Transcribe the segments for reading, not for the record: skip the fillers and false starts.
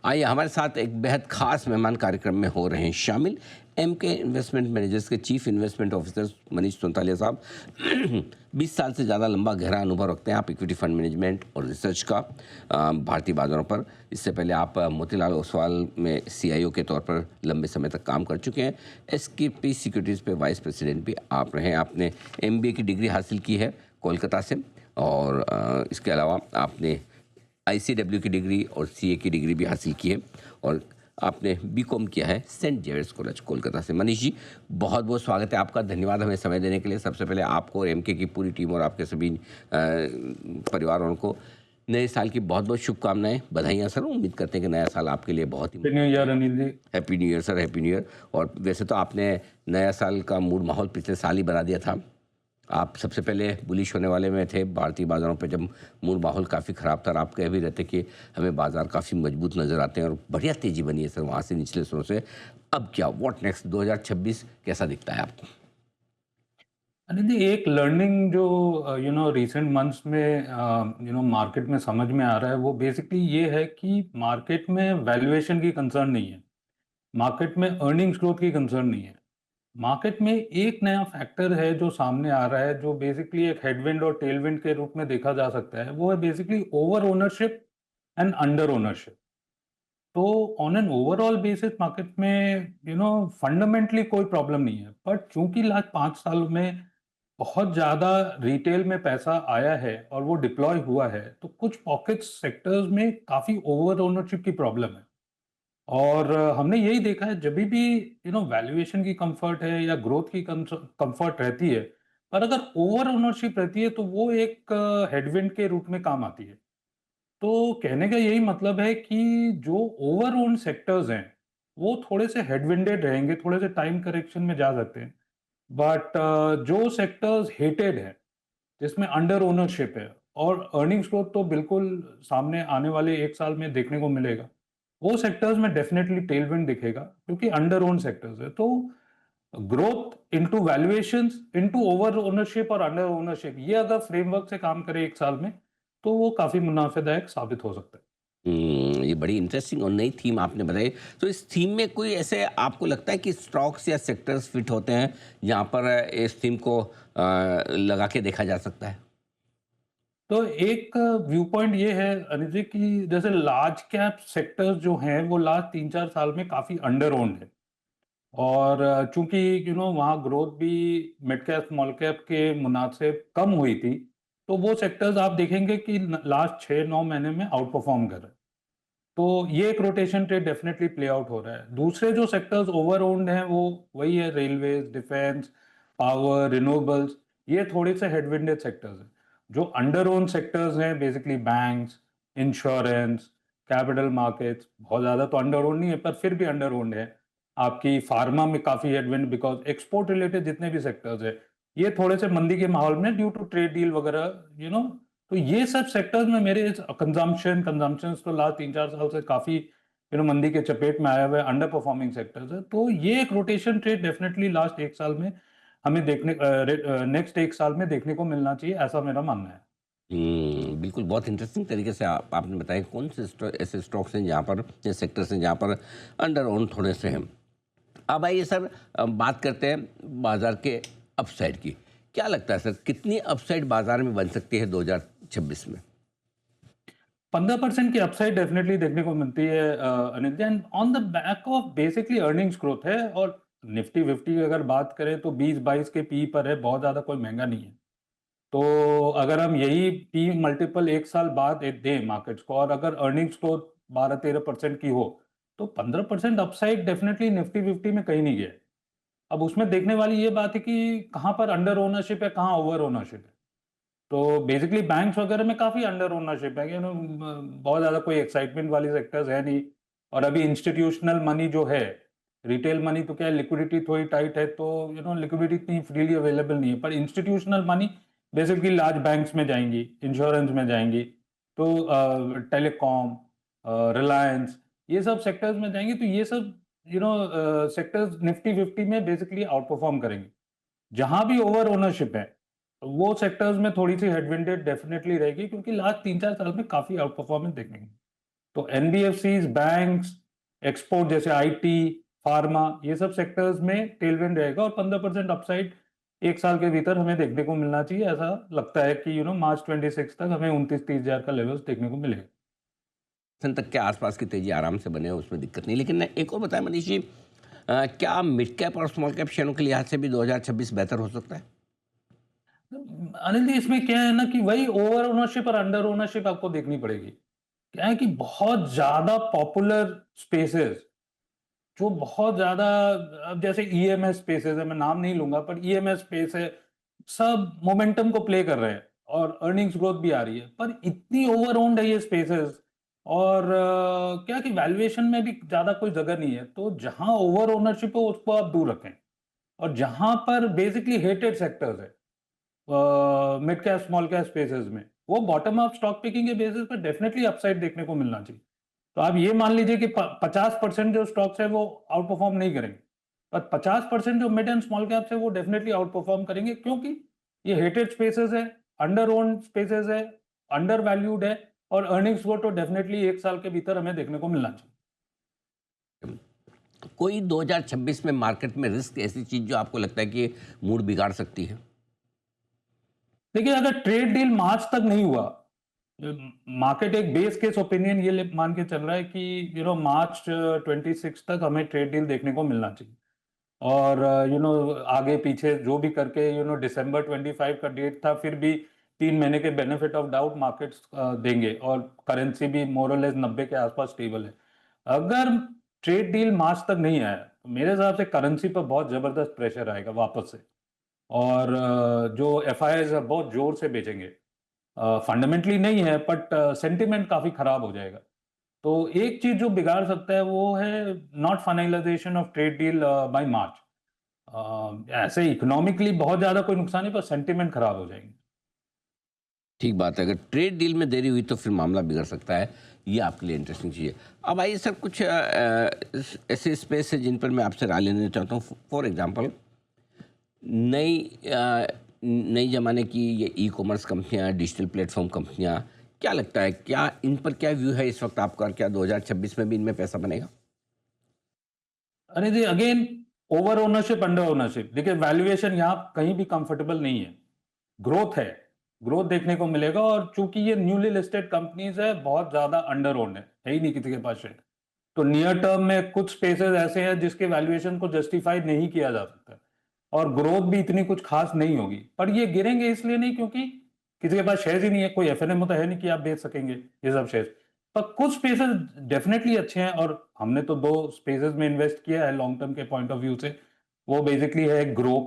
आइए हमारे साथ एक बेहद खास मेहमान कार्यक्रम में हो रहे हैं शामिल एम के इन्वेस्टमेंट मैनेजर्स के चीफ इन्वेस्टमेंट ऑफिसर मनीष सोनतालिया साहब। 20 साल से ज़्यादा लंबा गहरा अनुभव रखते हैं आप इक्विटी फंड मैनेजमेंट और रिसर्च का भारतीय बाजारों पर। इससे पहले आप मोतीलाल ओसवाल में सीआईओ के तौर पर लंबे समय तक काम कर चुके हैं। एसकेपी सिक्योरिटीज़ पे वाइस प्रेसिडेंट भी आप रहे हैं। आपने एमबीए की डिग्री हासिल की है कोलकाता से, और इसके अलावा आपने आईसीडब्ल्यू की डिग्री और सीए की डिग्री भी हासिल की है, और आपने बीकॉम किया है सेंट जेवियर्स कॉलेज कोलकाता से। मनीष जी, बहुत बहुत स्वागत है आपका। धन्यवाद हमें समय देने के लिए। सबसे पहले आपको और एमके की पूरी टीम और आपके सभी परिवार वालों को नए साल की बहुत बहुत शुभकामनाएं, बधाइयाँ सर। उम्मीद करते हैं कि नया साल आपके लिए बहुत ही happy new year Anil ji. Happy new year sir, happy new year. और वैसे तो आपने नया साल का मूड माहौल पिछले साल ही बना दिया था। आप सबसे पहले बुलिश होने वाले में थे भारतीय बाज़ारों पे, जब मूड माहौल काफ़ी ख़राब था। और आप कह भी रहते कि हमें बाज़ार काफ़ी मजबूत नज़र आते हैं और बढ़िया तेज़ी बनी है सर वहाँ से निचले स्रों से। अब क्या, व्हाट नेक्स्ट? 2026 कैसा दिखता है आपको? अनिल जी, एक लर्निंग जो रिसेंट मंथ्स में मार्केट में समझ में आ रहा है, वो बेसिकली ये है कि मार्केट में वैल्यूएशन की कंसर्न नहीं है, मार्केट में अर्निंग्स ग्रोथ की कंसर्न नहीं है। मार्केट में एक नया फैक्टर है जो सामने आ रहा है, जो बेसिकली एक हेडविंड और टेलविंड के रूप में देखा जा सकता है। वो है basically over ownership and under ownership. तो on an overall basis market में फंडामेंटली कोई प्रॉब्लम नहीं है, बट चूंकि लास्ट 5 साल में बहुत ज्यादा रिटेल में पैसा आया है और वो डिप्लॉय हुआ है, तो कुछ पॉकेट्स सेक्टर्स में काफी ओवर ओनरशिप की प्रॉब्लम है। और हमने यही देखा है, जब भी वैल्यूएशन की कंफर्ट है या ग्रोथ की कंफर्ट रहती है, पर अगर ओवर ओनरशिप रहती है तो वो एक हेडविंड के रूप में काम आती है। तो कहने का यही मतलब है कि जो ओवर ओन सेक्टर्स हैं, वो थोड़े से हेडविंडेड रहेंगे, थोड़े से टाइम करेक्शन में जा सकते हैं। बट जो सेक्टर्स हेटेड है, जिसमें अंडर ओनरशिप है, और अर्निंग्स ग्रोथ तो बिल्कुल सामने आने वाले 1 साल में देखने को मिलेगा, वो सेक्टर्स में डेफिनेटली टेलविंड दिखेगा, क्योंकि अंडर ओन सेक्टर्स है। तो growth into valuations into over ownership और अंडर ओनरशिप, ये अगर फ्रेमवर्क से काम करे 1 साल में, तो वो काफी मुनाफेदायक साबित हो सकता है। ये बड़ी इंटरेस्टिंग और नई थीम आपने बताई। तो इस थीम में कोई ऐसे आपको लगता है कि स्टॉक्स या सेक्टर्स फिट होते हैं जहाँ पर इस थीम को लगा के देखा जा सकता है? तो एक व्यू पॉइंट ये है अनिल जी, कि जैसे लार्ज कैप सेक्टर्स जो हैं, वो लास्ट 3-4 साल में काफी अंडर ओन्ड है। और चूंकि वहाँ ग्रोथ भी मिड कैप स्मॉल कैप के मुनासिब कम हुई थी, तो वो सेक्टर्स आप देखेंगे कि लास्ट 6-9 महीने में आउट परफॉर्म कर रहे हैं। तो ये एक rotation trade definitely play out हो रहा है। दूसरे जो सेक्टर्स ओवर ओन्ड हैं, वो वही है, रेलवेज, डिफेंस, पावर, रिन्यूएबल्स। ये थोड़े से हेडविंडेड सेक्टर्स हैं। जो अंडर ओन सेक्टर्स हैं, basically banks, insurance, capital markets, बहुत ज्यादा तो अंडर ओन नहीं है, पर फिर भी अंडर ओन्ड है। आपकी फार्मा में काफी हेडविंड, बिकॉज एक्सपोर्ट रिलेटेड जितने भी सेक्टर्स है, ये थोड़े से मंदी के माहौल में ड्यू टू ट्रेड डील वगैरह, तो ये सब सेक्टर्स में मेरे कंजम्पशन तो लास्ट 3-4 साल से काफी मंदी के चपेट में आया हुआ है, अंडर परफॉर्मिंग सेक्टर्स है। तो ये एक रोटेशन ट्रेड डेफिनेटली लास्ट 1 साल में हमें देखने नेक्स्ट 1 साल में देखने को मिलना चाहिए, ऐसा मेरा मानना है। बिल्कुल, बहुत इंटरेस्टिंग तरीके से आपने बताया कौन से ऐसे स्टॉक्स हैं जहाँ पर, या सेक्टर्स हैं जहाँ पर अंडर ओन थोड़े से हैं। अब आइए सर, बात करते हैं बाजार के अपसाइड की। क्या लगता है सर, कितनी अपसाइड बाजार में बन सकती है 2026 में? 15% की अपसाइड डेफिनेटली देखने को मिलती है Anil ji, on the back of basically earnings growth है। और निफ्टी 50 अगर बात करें तो 20-22 के पी पर है, बहुत ज्यादा कोई महंगा नहीं है। तो अगर हम यही पी मल्टीपल 1 साल बाद दें मार्केट्स को, और अगर अर्निंग्स ग्रोथ 12-13% की हो, तो 15% अपसाइड डेफिनेटली निफ्टी 50 में कहीं नहीं गया है। अब उसमें देखने वाली ये बात है कि कहाँ पर अंडर ओनरशिप है, कहाँ ओवर ओनरशिप है। तो बेसिकली बैंक्स वगैरह में काफी अंडर ओनरशिप है, बहुत ज्यादा कोई एक्साइटमेंट वाली सेक्टर्स है नहीं। और अभी इंस्टीट्यूशनल मनी जो है, रिटेल मनी तो क्या है, लिक्विडिटी थोड़ी टाइट है, तो लिक्विडिटी इतनी फ्रीली अवेलेबल नहीं है, पर institutional money basically large banks में जाएंगी, इंश्योरेंस में जाएंगी, तो टेलीकॉम, रिलायंस, ये सब सेक्टर्स में जाएंगी। तो ये सब सेक्टर्स निफ्टी 50 में बेसिकली आउट परफॉर्म करेंगे। जहां भी ओवर ओनरशिप है, वो सेक्टर्स में थोड़ी सी हेडविंडेड डेफिनेटली रहेगी, क्योंकि लास्ट 3-4 साल में काफी आउट परफॉर्मेंस देखने को मिली। तो एनबीएफसीज, बैंक्स, एक्सपोर्ट जैसे आईटी, फार्मा, ये सब सेक्टर्स में टेलविंड रहेगा और 15% अपसाइड एक साल के भीतर हमें देखने को मिलना चाहिए। ऐसा लगता है कि मार्च 26 तक हमें 29-30 हज़ार का लेवल्स देखने को मिलेगा। तक के आसपास की तेजी आराम से बने, उसमें दिक्कत नहीं। लेकिन एक और बताएं मनीष जी, क्या मिड कैप और स्मॉल कैप शेयरों के लिहाज से भी 2026 बेहतर हो सकता है? अनिल जी, इसमें क्या है ना कि वही ओवर ओनरशिप और अंडर ओनरशिप आपको देखनी पड़ेगी। क्या है कि बहुत ज्यादा पॉपुलर स्पेसेस, जो बहुत ज्यादा, अब जैसे ईएमएस स्पेसेस है, मैं नाम नहीं लूंगा, पर ईएमएस स्पेस है, सब मोमेंटम को प्ले कर रहे हैं और अर्निंग्स ग्रोथ भी आ रही है, पर इतनी ओवर ओन्ड है ये स्पेसेस। और क्या कि वैल्यूएशन में भी ज्यादा कोई जगह नहीं है, तो जहां ओवर ओनरशिप हो उसको आप दूर रखें। और जहां पर बेसिकली हेटेड सेक्टर्स है mid cap small cap spaces में, वो बॉटम अप स्टॉक पिकिंग के बेसिस पर डेफिनेटली अपसाइड देखने को मिलना चाहिए। तो आप ये मान लीजिए कि 50% जो स्टॉक्स है वो आउट परफॉर्म नहीं करेंगे, पर 50% जो मिड एंड स्मॉल कैप्स है वो डेफिनेटली आउट परफॉर्म करेंगे, क्योंकि ये हेटेड स्पेसेस है, अंडर ओन स्पेसेस है, अंडर वैल्यूड है, और अर्निंग्स को तो डेफिनेटली एक साल के भीतर हमें देखने को मिलना चाहिए। कोई 2026 में मार्केट में रिस्क, ऐसी चीज जो आपको लगता है कि मूड बिगाड़ सकती है? देखिए, अगर ट्रेड डील मार्च तक नहीं हुआ, मार्केट एक बेस केस ओपिनियन ये मान के चल रहा है कि मार्च 26 तक हमें ट्रेड डील देखने को मिलना चाहिए। और आगे पीछे जो भी करके दिसंबर 25 का डेट था, फिर भी 3 महीने के बेनिफिट ऑफ डाउट मार्केट्स देंगे, और करेंसी भी मोरलेस 90 के आसपास स्टेबल है। अगर ट्रेड डील मार्च तक नहीं आया तो मेरे हिसाब से करेंसी पर बहुत जबरदस्त प्रेशर आएगा वापस से, और जो एफआईआईज है बहुत जोर से बेचेंगे। फंडामेंटली नहीं है, बट सेंटिमेंट काफी खराब हो जाएगा। तो एक चीज जो बिगाड़ सकता है वो है not finalisation of trade deal by March. ऐसे इकोनॉमिकली बहुत ज्यादा कोई नुकसान नहीं, पर सेंटिमेंट खराब हो जाएंगे। ठीक बात है, अगर ट्रेड डील में देरी हुई तो फिर मामला बिगड़ सकता है। ये आपके लिए इंटरेस्टिंग चीज़ है। अब आइए सर, कुछ ऐसे स्पेस है जिन पर मैं आपसे राय लेना चाहता हूँ। फॉर एग्जांपल, नई नई ज़माने की ये ई कॉमर्स कंपनियाँ, डिजिटल प्लेटफॉर्म कंपनियाँ, क्या लगता है, क्या इन पर क्या व्यू है इस वक्त आपका? क्या 2026 में भी इनमें पैसा बनेगा? अरे जी, again, over ownership under ownership, देखिए वैल्यूएशन यहाँ कहीं भी कंफर्टेबल नहीं है। ग्रोथ है, ग्रोथ देखने को मिलेगा, और चूंकि ये न्यूली लिस्टेड कंपनीज है, बहुत ज्यादा अंडर ओन्ड है ही नहीं किसी के पास शेयर। तो नियर टर्म में कुछ स्पेसेस ऐसे हैं जिसके वैल्यूएशन को जस्टिफाई नहीं किया जा सकता, और ग्रोथ भी इतनी कुछ खास नहीं होगी। पर ये गिरेंगे इसलिए नहीं क्योंकि किसी के पास शेयर ही नहीं है, कोई एफएनएम तो है नहीं कि आप बेच सकेंगे ये सब शेयर। पर कुछ स्पेसेस डेफिनेटली अच्छे हैं, और हमने तो 2 स्पेसेस में इन्वेस्ट किया है लॉन्ग टर्म के पॉइंट ऑफ व्यू से। वो बेसिकली है ग्रो,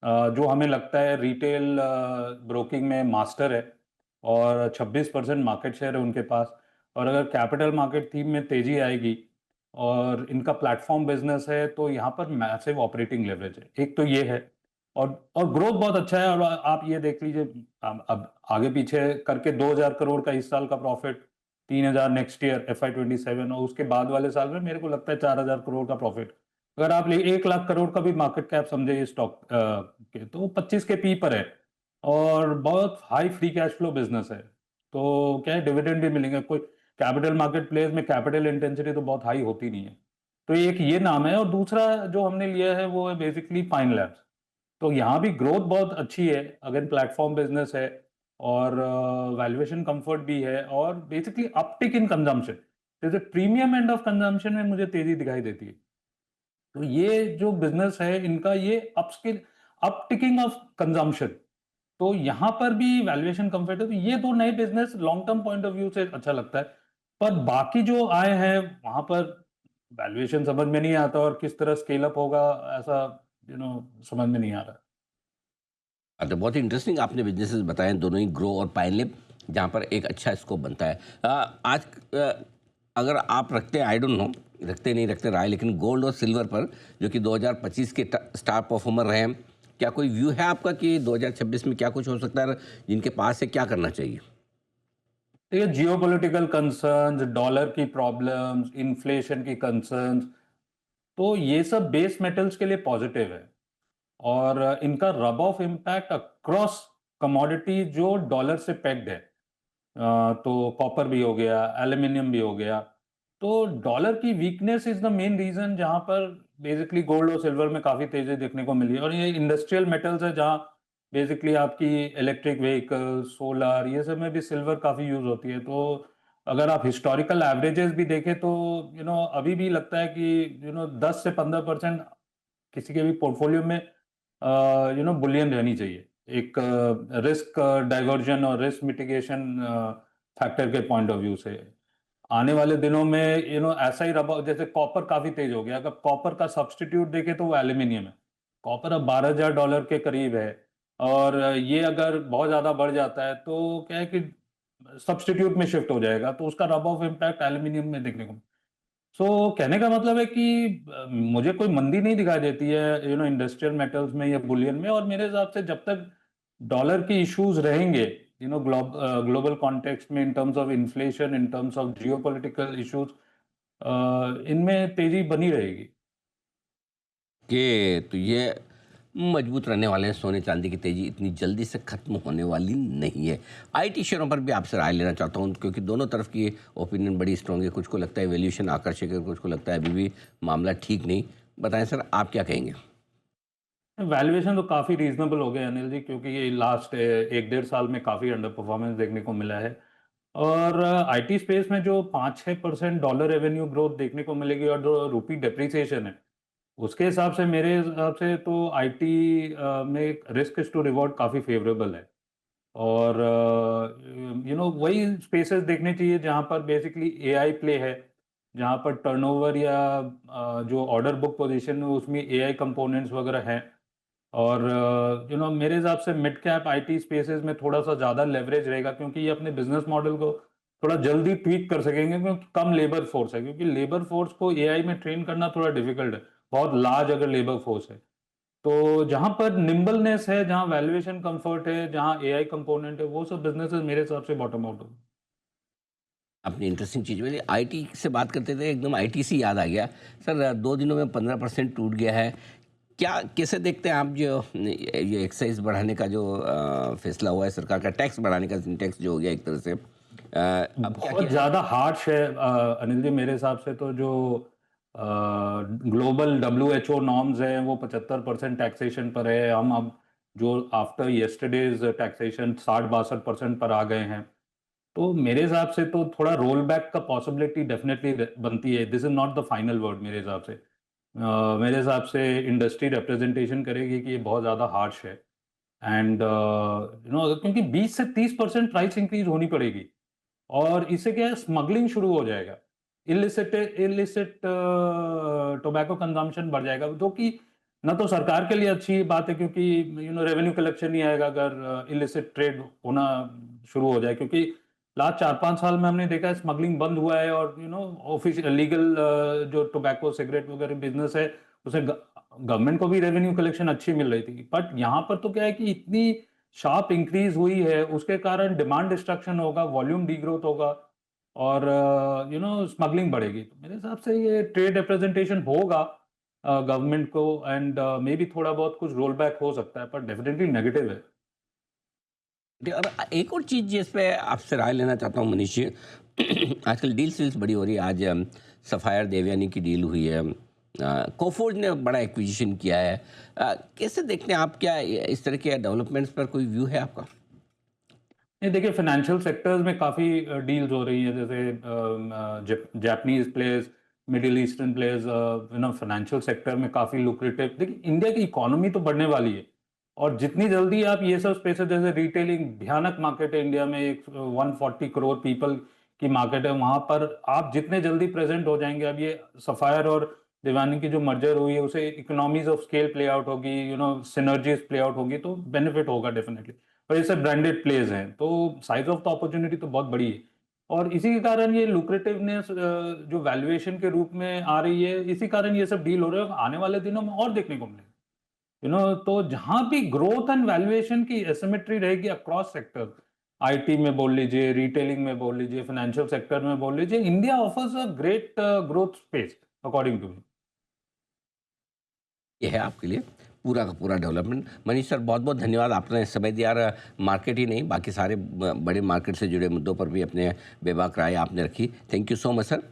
जो हमें लगता है रिटेल ब्रोकिंग में मास्टर है, और 26% मार्केट शेयर है उनके पास। और अगर कैपिटल मार्केट थीम में तेजी आएगी और इनका प्लेटफॉर्म बिजनेस है, तो यहाँ पर मैसिव ऑपरेटिंग लेवरेज है, एक तो ये है। और ग्रोथ बहुत अच्छा है। और आप ये देख लीजिए, अब आगे पीछे करके 2,000 करोड़ का इस साल का प्रॉफिट, 3,000 नेक्स्ट ईयर FY27, और उसके बाद वाले साल में मेरे को लगता है 4,000 करोड़ का प्रॉफिट। अगर आप 1 लाख करोड़ का भी मार्केट कैप समझे ये स्टॉक के, तो वो 25 के पी पर है, और बहुत high free cash flow business है। तो क्या है, डिविडेंड भी मिलेंगे। कोई कैपिटल मार्केट प्लेस में कैपिटल इंटेंसिटी तो बहुत हाई होती नहीं है। तो एक ये नाम है, और दूसरा जो हमने लिया है वो है बेसिकली फाइन लैब्स। तो यहाँ भी ग्रोथ बहुत अच्छी है, अगर प्लेटफॉर्म बिजनेस है, और वैल्यूएशन कंफर्ट भी है, और बेसिकली अपटिक इन कंजम्पशन, जैसे प्रीमियम एंड ऑफ कंजम्पशन में मुझे तेजी दिखाई देती है। तो ये जो बिजनेस है इनका, ये अपस्किल, अपटिकिंग ऑफ कंजम्पशन, तो यहाँ पर भी वैल्यूएशन कंफर्ट है। तो ये दो नए business long term point of view से अच्छा लगता है। पर बाकी जो आए हैं वहां पर वैल्यूएशन समझ में नहीं आता, और किस तरह स्केल अप होगा, ऐसा समझ में नहीं आ रहा। तो बहुत ही इंटरेस्टिंग आपने बिजनेसेस बताए हैं, दोनों ही ग्रो और पाइनलिप, जहाँ पर एक अच्छा स्कोप बनता है। आज अगर आप रखते हैं, आई डोंट नो रखते नहीं रखते राय, लेकिन गोल्ड और सिल्वर पर, जो कि 2025 के स्टार परफॉर्मर रहे हैं, क्या कोई व्यू है आपका कि 2026 में क्या कुछ हो सकता है? जिनके पास है, क्या करना चाहिए? देखिए, जियोपॉलिटिकल कंसर्न्स, डॉलर की प्रॉब्लम्स, इन्फ्लेशन की कंसर्न्स, तो ये सब बेस मेटल्स के लिए पॉजिटिव है। और इनका rub off impact across commodity जो डॉलर से पेग्ड है, तो कॉपर भी हो गया, एल्यूमीनियम भी हो गया। तो डॉलर की weakness is the main reason जहां पर बेसिकली गोल्ड और सिल्वर में काफी तेजी देखने को मिली है। और ये इंडस्ट्रियल मेटल्स है जहां बेसिकली आपकी इलेक्ट्रिक व्हीकल, सोलर, ये सब में भी सिल्वर काफी यूज होती है। तो अगर आप हिस्टोरिकल एवरेजेस भी देखें तो अभी भी लगता है कि 10 से 15% किसी के भी पोर्टफोलियो में बुलियन रहनी चाहिए, एक रिस्क डाइवर्जन और रिस्क मिटिगेशन फैक्टर के पॉइंट ऑफ व्यू से। आने वाले दिनों में ऐसा ही रहा, जैसे कॉपर काफी तेज हो गया। अगर कॉपर का सब्स्टिट्यूट देखे तो वो एल्यूमिनियम है। कॉपर अब $12,000 के करीब है। और ये अगर बहुत ज्यादा बढ़ जाता है तो क्या है कि सब्स्टिट्यूट में शिफ्ट हो जाएगा, तो उसका रब ऑफ इम्पैक्ट एल्यूमिनियम में देखने को। सो कहने का मतलब है कि मुझे कोई मंदी नहीं दिखाई देती है इंडस्ट्रियल मेटल्स में या बुलियन में। और मेरे हिसाब से जब तक डॉलर के इश्यूज रहेंगे ग्लोबल कॉन्टेक्स्ट में, in terms of inflation, in terms of geopolitical issues, इनमें तेजी बनी रहेगी। कि तो ये मजबूत रहने वाले हैं, सोने चांदी की तेजी इतनी जल्दी से खत्म होने वाली नहीं है। आईटी शेयरों पर भी आपसे राय लेना चाहता हूँ, क्योंकि दोनों तरफ की ओपिनियन बड़ी स्ट्रॉन्ग है। कुछ को लगता है वैल्यूएशन आकर्षक है, कुछ को लगता है अभी भी मामला ठीक नहीं। बताएं सर, आप क्या कहेंगे? वैल्यूएशन तो काफी रीजनेबल हो गए अनिल जी, क्योंकि ये लास्ट 1 डेढ़ साल में काफी अंडर परफॉर्मेंस देखने को मिला है। और आईटी स्पेस में जो 5-6% डॉलर रेवेन्यू ग्रोथ देखने को मिलेगी और जो रुपी डेप्रिसिएशन है, उसके हिसाब से, मेरे हिसाब से तो आईटी में रिस्क टू रिवॉर्ड काफ़ी फेवरेबल है। और वही स्पेसेस देखने चाहिए जहाँ पर बेसिकली एआई प्ले है, जहाँ पर टर्नओवर या जो ऑर्डर बुक पोजीशन है उसमें एआई कंपोनेंट्स वगैरह हैं। और मेरे हिसाब से मिड कैप आईटी स्पेसेस में थोड़ा सा ज़्यादा लेवरेज रहेगा, क्योंकि ये अपने बिजनेस मॉडल को थोड़ा जल्दी ट्वीक कर सकेंगे, क्योंकि कम लेबर फोर्स है। क्योंकि लेबर फोर्स को एआई में ट्रेन करना थोड़ा डिफिकल्ट है, बहुत लार्ज अगर लेबर फोर्स है। तो जहां पर निम्बलनेस है, जहां वैल्यूएशन कंफर्ट है, जहां एआई कंपोनेंट है, वो सब बिजनेसेस मेरे हिसाब से बॉटम आउट हो। अपनी इंटरेस्टिंग चीज़ बोली। आईटी से बात करते थे, एकदम आईटी से याद आ गया सर, 2 दिनों में 15% टूट गया है। क्या कैसे देखते हैं आप जो ये एक्साइज बढ़ाने का जो फैसला हुआ है सरकार का, टैक्स बढ़ाने का, टैक्स जो हो गया एक तरह से, अब क्या बहुत किया जाए? ज्यादा हार्श है अनिल जी। मेरे हिसाब से तो जो ग्लोबल डब्ल्यूएचओ नॉर्म्स हैं वो 75% टैक्सेशन पर है। हम अब जो आफ्टर यस्टरडेज टैक्सेशन 60-62% पर आ गए हैं। तो मेरे हिसाब से तो थोड़ा रोल बैक का पॉसिबिलिटी डेफिनेटली बनती है। This is not the final word मेरे हिसाब से। मेरे हिसाब से इंडस्ट्री रिप्रेजेंटेशन करेगी कि ये बहुत ज़्यादा हार्श है। एंड क्योंकि 20 से 30% प्राइस इंक्रीज होनी पड़ेगी। और इससे क्या है, स्मगलिंग शुरू हो जाएगा, इलिसिट इलिसिट टोबैको कंजम्पशन बढ़ जाएगा, जो कि ना तो सरकार के लिए अच्छी बात है, क्योंकि रेवेन्यू कलेक्शन नहीं आएगा अगर इलिसिट ट्रेड होना शुरू हो जाए। क्योंकि लास्ट 4-5 साल में हमने देखा है स्मगलिंग बंद हुआ है, और ऑफिशियल लीगल जो टोबैको सिगरेट वगैरह बिजनेस है, उसे गवर्नमेंट को भी रेवेन्यू कलेक्शन अच्छी मिल रही थी। बट यहाँ पर तो क्या है कि इतनी शार्प इंक्रीज हुई है, उसके कारण डिमांड डिस्ट्रक्शन होगा, वॉल्यूम डीग्रोथ होगा, और स्मगलिंग बढ़ेगी। तो मेरे हिसाब से ये ट्रेड रिप्रेजेंटेशन होगा गवर्नमेंट को, एंड मे बी थोड़ा बहुत कुछ रोल बैक हो सकता है, पर डेफिनेटली नेगेटिव है। और एक और चीज़ जिस पे आपसे राय लेना चाहता हूँ मनीष जी, आजकल डील्स वील्स बड़ी हो रही है। आज सफायर देवयानी की डील हुई है, कोफोर्ज ने बड़ा एक्विजिशन किया है। कैसे देखते हैं आप, क्या इस तरह के डेवलपमेंट्स पर कोई व्यू है आपका? नहीं, देखिए, फाइनेंशियल सेक्टर्स में काफ़ी डील्स हो रही हैं, जैसे Japanese players, middle eastern players, financial sector में काफ़ी लुक्रेटिव। देखिए, इंडिया की इकोनॉमी तो बढ़ने वाली है, और जितनी जल्दी आप ये सब स्पेसेस, जैसे रिटेलिंग भयानक मार्केट है इंडिया में, एक 140 करोड़ पीपल की मार्केट है, वहाँ पर आप जितने जल्दी प्रेजेंट हो जाएंगे। अब ये सफायर और देवानी की जो मर्जर हुई है, उसे economies of scale play out होगी, सिनर्जीज प्ले आउट होगी, तो बेनिफिट होगा डेफिनेटली। और ये सब ब्रांडेड प्लेज हैं, तो साइज ऑफ द अपॉर्चुनिटी तो बहुत बड़ी है। और इसी के कारण ये लुक्रेटिवनेस जो वैल्यूएशन के रूप में आ रही है, इसी कारण ये सब डील हो रहे हैं, आने वाले दिनों में और देखने को मिलेगा। तो जहां भी ग्रोथ एंड वैल्यूएशन की एसिमेट्री रहेगी अक्रॉस सेक्टर, आईटी में बोल लीजिए, रिटेलिंग में बोल लीजिए, फाइनेंशियल सेक्टर में बोल लीजिए, India offers a great growth space according to me. ये है आपके लिए। पूरा का पूरा डेवलपमेंट। मनीष सर, बहुत बहुत धन्यवाद, आपने समय दिया। मार्केट ही नहीं, बाकी सारे बड़े मार्केट से जुड़े मुद्दों पर भी अपने बेबाक राय आपने रखी। Thank you so much sir.